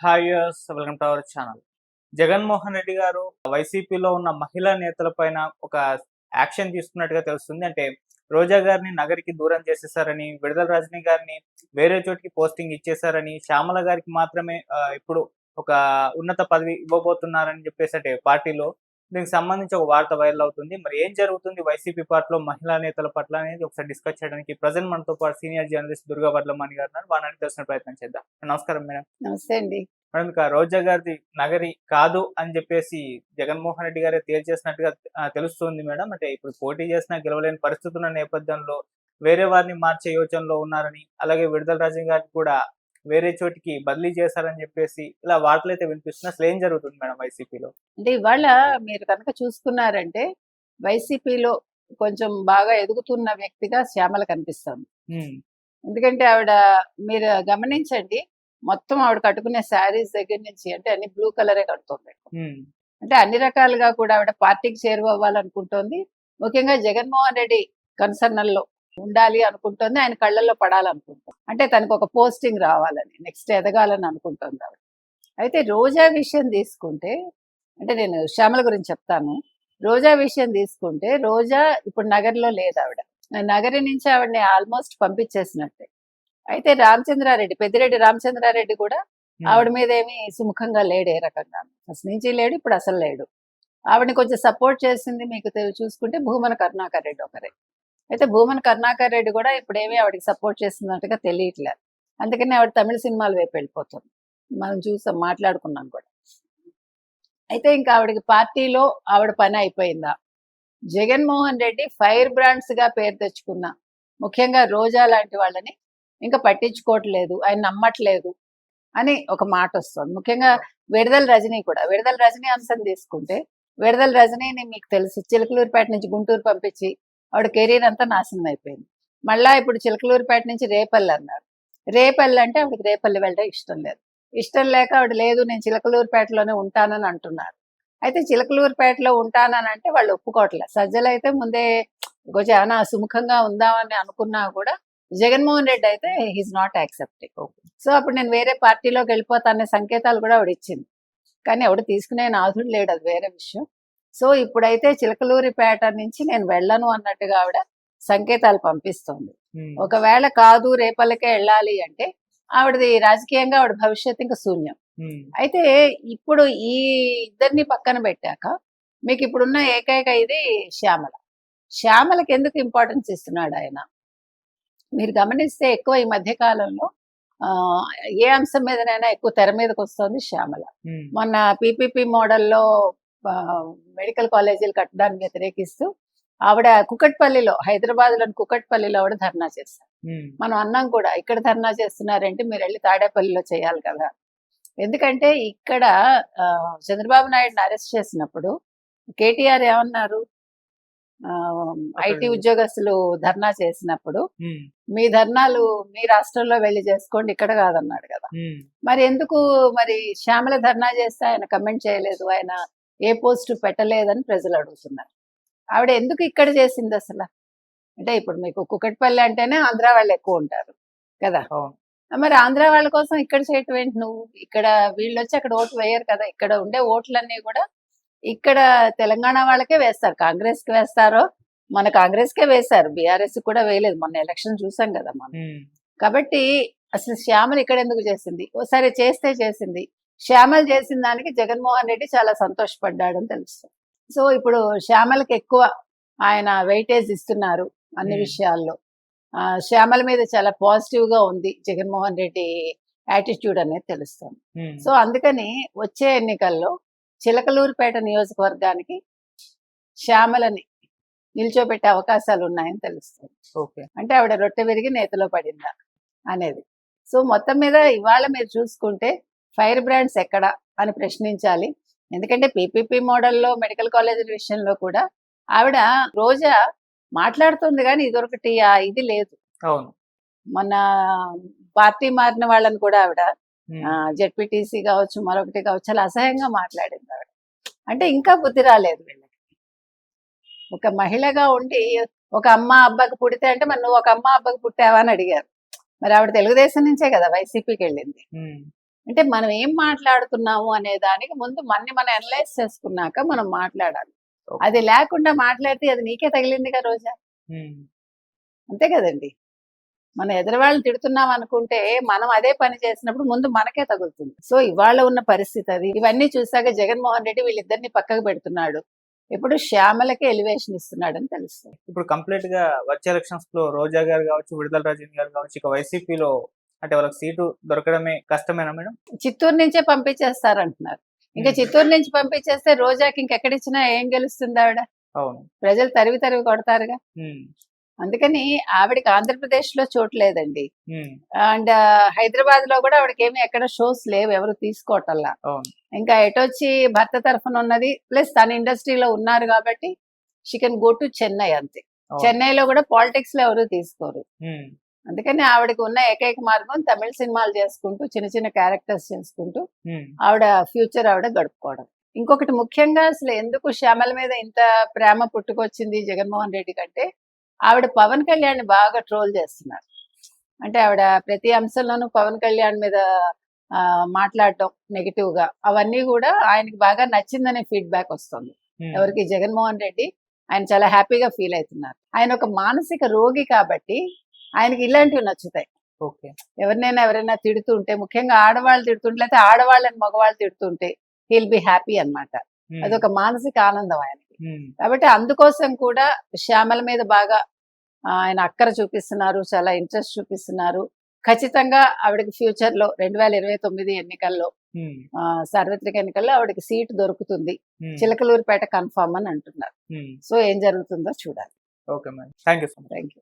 Hi welcome to our channel. Jaganmohan Reddy గారు వైసీపీలో ఉన్న మహిళా నేతల పైన ఒక యాక్షన్ తీసుకున్నట్టుగా తెలుస్తుంది. అంటే రోజా గారిని నగరికి దూరం చేసేసారని, విడుదల రజనీ గారిని వేరే చోటికి పోస్టింగ్ ఇచ్చేసారని, శ్యామల గారికి మాత్రమే ఇప్పుడు ఒక ఉన్నత పదవి ఇవ్వబోతున్నారని చెప్పేసి అంటే పార్టీలో దీనికి సంబంధించి ఒక వార్త వైరల్ అవుతుంది. మరి ఏం జరుగుతుంది వైసీపీ పార్టీలో మహిళా నేతల పట్ల అనేది ఒకసారి డిస్కస్ చేయడానికి ప్రజెంట్ మనతో పాటు సీనియర్ జర్నలిస్ట్ దుర్గా వడ్లమాని గారు ఉన్నారు. వారిని అడిగి తెలుసుకునే ప్రయత్నం చేద్దాం. నమస్కారం మేడం. నమస్తే అండి. మేడం, ఇక రోజా గారిది నగరి కాదు అని చెప్పేసి జగన్మోహన్ రెడ్డి గారే తేల్చేసినట్టుగా తెలుస్తుంది మేడం. అంటే ఇప్పుడు పోటీ చేసినా గెలవలేని పరిస్థితున్న నేపథ్యంలో వేరే వారిని మార్చే యోచనలో ఉన్నారని, అలాగే విడుదల రజనీ గారిని కూడా వేరే చోటికి బదిలీ చేశారని చెప్పేసి ఇలా వార్తలైతే వినిపిస్తున్నాయి. అసలు ఏం జరుగుతుంది మేడం వైసీపీలో? అంటే ఇవాళ మీరు కనుక చూసుకున్నారంటే వైసీపీలో కొంచెం బాగా ఎదుగుతున్న వ్యక్తిగా శ్యామల కనిపిస్తుంది. ఎందుకంటే ఆవిడ మీరు గమనించండి, మొత్తం ఆవిడ కట్టుకునే శారీస్ దగ్గర నుంచి అంటే అన్ని బ్లూ కలరే కడుతుంది. అంటే అన్ని రకాలుగా కూడా ఆవిడ పార్టీకి చేరువవ్వాలనుకుంటోంది. ముఖ్యంగా జగన్మోహన్ రెడ్డి కన్సర్నల్లో ఉండాలి అనుకుంటుంది, ఆయన కళ్ళల్లో పడాలనుకుంటుంది. అంటే తనకు ఒక పోస్టింగ్ రావాలని, నెక్స్ట్ ఎదగాలని అనుకుంటుంది ఆవిడ. అయితే రోజా విషయం తీసుకుంటే, అంటే నేను శ్యామల గురించి చెప్తాను. రోజా విషయం తీసుకుంటే రోజా ఇప్పుడు నగర్లో లేదు. ఆవిడ నగరి నుంచి ఆవిడని ఆల్మోస్ట్ పంపించేసినట్టే. అయితే రామచంద్రారెడ్డి, పెద్దిరెడ్డి రామచంద్రారెడ్డి కూడా ఆవిడ మీద ఏమి సుముఖంగా లేడు, ఏ రకంగా ఫస్ట్ నుంచి లేడు, ఇప్పుడు అసలు లేడు. ఆవిడని కొంచెం సపోర్ట్ చేసింది మీకు చూసుకుంటే భూమన కరుణాకర్ రెడ్డి ఒకరే. అయితే భూమన కరుణాకర్ రెడ్డి కూడా ఇప్పుడు ఏమీ ఆవిడకి సపోర్ట్ చేస్తున్నట్టుగా తెలియట్లేదు. అందుకని ఆవిడ తమిళ సినిమాల వైపు వెళ్ళిపోతుంది. మనం చూసాం, మాట్లాడుకున్నాం కూడా. అయితే ఇంకా ఆవిడకి పార్టీలో ఆవిడ పని అయిపోయిందా? జగన్మోహన్ రెడ్డి ఫైర్ బ్రాండ్స్ గా పేరు తెచ్చుకున్న ముఖ్యంగా రోజా లాంటి వాళ్ళని ఇంకా పట్టించుకోవట్లేదు, ఆయన నమ్మట్లేదు అని ఒక మాట వస్తుంది. ముఖ్యంగా విడుదల రజనీ కూడా, విడుదల రజనీ అంశం తీసుకుంటే విడుదల రజనీని మీకు తెలుసు, చిలకలూరుపేట నుంచి గుంటూరు పంపించి ఆవిడ కెరీర్ అంతా నాశనం అయిపోయింది. మళ్ళా ఇప్పుడు చిలకలూరుపేట నుంచి రేపల్లి అన్నారు. రేపల్లి అంటే ఆవిడకి రేపల్లి వెళ్ళడం ఇష్టం లేదు. ఇష్టం లేక ఆవిడ లేదు, నేను చిలకలూరుపేటలోనే ఉంటానని అంటున్నారు. అయితే చిలకలూరుపేటలో ఉంటానని అంటే వాళ్ళు ఒప్పుకోవట్లేదు. సజ్జలు అయితే ముందే కొంచెం ఏమైనా సుముఖంగా ఉందామని అనుకున్నా కూడా జగన్మోహన్ రెడ్డి అయితే హీస్ నాట్ యాక్సెప్టింగ్. సో అప్పుడు నేను వేరే పార్టీలోకి వెళ్ళిపోతానే సంకేతాలు కూడా ఆవిడ ఇచ్చింది. కానీ ఆవిడ తీసుకునే నాథుడు లేడు, అది వేరే విషయం. సో ఇప్పుడైతే చిలకలూరిపేట నుంచి నేను వెళ్ళను అన్నట్టుగా ఆవిడ సంకేతాలు పంపిస్తోంది. ఒకవేళ కాదు రేపల్లకే వెళ్ళాలి అంటే ఆవిడది రాజకీయంగా ఆవిడ భవిష్యత్తు ఇంకా శూన్యం. అయితే ఇప్పుడు ఈ ఇద్దరిని పక్కన పెట్టాక మీకు ఇప్పుడున్న ఏకైక ఇది శ్యామల. శ్యామలకి ఎందుకు ఇంపార్టెన్స్ ఇస్తున్నాడు ఆయన? మీరు గమనిస్తే ఎక్కువ ఈ మధ్య కాలంలో ఏ అంశం మీదనైనా ఎక్కువ తెర మీదకి వస్తుంది శ్యామల. మొన్న పీపీపీ మోడల్లో మెడికల్ కాలేజీలు కట్టడానికి వ్యతిరేకిస్తూ ఆవిడ కుకట్పల్లిలో, హైదరాబాద్ లోని కుకట్పల్లిలో ఆవిడ ధర్నా చేశారు. మనం అన్నాం కూడా, ఇక్కడ ధర్నా చేస్తున్నారంటే మీరు వెళ్ళి తాడేపల్లిలో చేయాలి కదా. ఎందుకంటే ఇక్కడ చంద్రబాబు నాయుడుని అరెస్ట్ చేసినప్పుడు కేటీఆర్ ఏమన్నారు, ఐటీ ఉద్యోగస్తులు ధర్నా చేసినప్పుడు మీ ధర్నాలు మీ రాష్ట్రంలో వెళ్ళి చేసుకోండి, ఇక్కడ కాదన్నాడు కదా. మరి ఎందుకు మరి శ్యామల ధర్నా చేస్తే ఆయన కమెంట్ చేయలేదు, ఆయన ఏ పోస్టు పెట్టలేదని ప్రజలు అడుగుతున్నారు. ఆవిడ ఎందుకు ఇక్కడ చేసింది అసలు? అంటే ఇప్పుడు మీకు కుకట్పల్లి అంటేనే ఆంధ్ర వాళ్ళు ఎక్కువ ఉంటారు కదా. మరి ఆంధ్ర వాళ్ళ కోసం ఇక్కడ చేయటం ఏంటి నువ్వు? ఇక్కడ వీళ్ళు వచ్చి అక్కడ ఓటు వేయరు కదా. ఇక్కడ ఉండే ఓట్లన్నీ కూడా ఇక్కడ తెలంగాణ వాళ్ళకే వేస్తారు. కాంగ్రెస్ కి వేస్తారో, మన కాంగ్రెస్ కే వేశారు, బీఆర్ఎస్ కూడా వేయలేదు. మొన్న ఎలక్షన్ చూసాం కదా మనం. కాబట్టి అసలు శ్యామల ఇక్కడ ఎందుకు చేసింది? ఓసారి చేస్తే చేసింది. శ్యామల చేసిన దానికి జగన్మోహన్ రెడ్డి చాలా సంతోషపడ్డాడని తెలుస్తుంది. సో ఇప్పుడు శ్యామలకి ఎక్కువ ఆయన వెయిటేజ్ ఇస్తున్నారు అన్ని విషయాల్లో. శ్యామల మీద చాలా పాజిటివ్ గా ఉంది జగన్మోహన్ రెడ్డి యాటిట్యూడ్ అనేది తెలుస్తుంది. సో అందుకని వచ్చే ఎన్నికల్లో చిలకలూరుపేట నియోజకవర్గానికి శ్యామలని నిల్చోబెట్టే అవకాశాలు ఉన్నాయని తెలుస్తుంది. అంటే ఆవిడ రొట్టె విరిగి నేతలో పడిందా అనేది. సో మొత్తం మీద ఇవాళ మీరు చూసుకుంటే ఫైర్ బ్రాండ్స్ ఎక్కడ అని ప్రశ్నించాలి. ఎందుకంటే పీపీపీ మోడల్లో మెడికల్ కాలేజీల విషయంలో కూడా ఆవిడ రోజా మాట్లాడుతుంది, కానీ ఇదొకటి ఇది లేదు. మొన్న పార్టీ మారిన వాళ్ళని కూడా ఆవిడ జెడ్పీటీసీ కావచ్చు, మరొకటి కావచ్చు, చాలా అసహ్యంగా మాట్లాడింది ఆవిడ. అంటే ఇంకా బుద్ధి రాలేదు వీళ్ళకి. ఒక మహిళగా ఉండి ఒక అమ్మ అబ్బాకి పుడితే అంటే మరి నువ్వు ఒక అమ్మ అబ్బాకి పుట్టావా అని అడిగారు. మరి ఆవిడ తెలుగుదేశం నుంచే కదా వైసీపీకి వెళ్ళింది. అంటే మనం ఏం మాట్లాడుతున్నాము అనే దానికి ముందు మనం అనలైజ్ చేసుకున్నాక మనం మాట్లాడాలి. Okay. అది లేకుండా మాట్లాడితే అది నీకే తగిలిందిగా రోజా. అంతే కదండి. మనం ఎదురువాళ్ళని తిడుతున్నాం అనుకుంటే మనం అదే పని చేసినప్పుడు ముందు మనకే తగులుతుంది. సో ఇవాళ ఉన్న పరిస్థితి అది. ఇవన్నీ చూసాక జగన్మోహన్ రెడ్డి వీళ్ళిద్దరిని పక్కకు పెడుతున్నాడు. ఇప్పుడు శ్యామలకి ఎలివేషన్ ఇస్తున్నాడు అని తెలుస్తుంది. ఇప్పుడు కంప్లీట్ గా వచ్చే ఎలక్షన్స్ లో రోజా గారు కావచ్చు, విడుదల రజని గారు కావచ్చు, ఇక వైసీపీలో అంటే వాళ్ళకి సీటు దొరకడమే కష్టమేనా మేడం? చిత్తూరు నుంచే పంపించేస్తారంటున్నారు. ఇంకా చిత్తూరు నుంచి పంపించేస్తే రోజాకి ఇంకెక్కడిచ్చినా ఏం గెలుస్తుంది ఆవిడ? అవును. ప్రజలు తరివి కొడతారుగా. అందుకని ఆవిడకి ఆంధ్రప్రదేశ్ లో చోటు లేదండి. అండ్ హైదరాబాద్ లో కూడా ఆవిడకి ఏమి ఎక్కడ షోస్ లేవు, ఎవరు తీసుకోవటల్లా. ఇంకా ఎటొచ్చి భర్త తరఫున ఉన్నది, ప్లస్ తన ఇండస్ట్రీలో ఉన్నారు కాబట్టి she can go to Chennai. అంతే. చెన్నైలో కూడా పాలిటిక్స్ లో ఎవరు తీసుకోరు. అందుకని ఆవిడకి ఉన్న ఏకైక మార్గం తమిళ సినిమాలు చేసుకుంటూ చిన్న చిన్న క్యారెక్టర్స్ చేసుకుంటూ ఆవిడ ఫ్యూచర్ ఆవిడ గడుపుకోవడం. ఇంకొకటి ముఖ్యంగా అసలు ఎందుకు శ్యామల మీద ఇంత ప్రేమ పుట్టుకొచ్చింది జగన్మోహన్ రెడ్డి కంటే, ఆవిడ పవన్ కళ్యాణ్ బాగా ట్రోల్ చేస్తున్నారు. అంటే ఆవిడ ప్రతి అంశంలోనూ పవన్ కళ్యాణ్ మీద మాట్లాడటం నెగిటివ్ గా, అవన్నీ కూడా ఆయనకి బాగా నచ్చిందనే ఫీడ్బ్యాక్ వస్తుంది. ఎవరికి? జగన్మోహన్ రెడ్డి. ఆయన చాలా హ్యాపీగా ఫీల్ అవుతున్నారు. ఆయన ఒక మానసిక రోగి కాబట్టి ఆయనకి ఇలాంటివి నచ్చుతాయి. ఎవరైనా తిడుతుంటే, ముఖ్యంగా ఆడవాళ్ళు తిడుతుంటే, లేకపోతే ఆడవాళ్ళని మగవాళ్ళు తిడుతుంటే హీల్ బి హ్యాపీ అన్నమాట. అదొక మానసిక ఆనందం ఆయనకి. కాబట్టి అందుకోసం కూడా శ్యామల మీద బాగా ఆయన అక్కర చూపిస్తున్నారు, చాలా ఇంట్రెస్ట్ చూపిస్తున్నారు. ఖచ్చితంగా ఆవిడకి ఫ్యూచర్ లో 2029 ఎన్నికల్లో, సార్వత్రిక ఎన్నికల్లో ఆవిడకి సీటు దొరుకుతుంది. చిలకలూరిపేట కన్ఫర్మ్ అని అంటున్నారు. సో ఏం జరుగుతుందో చూడాలి. Okay madam, thank you.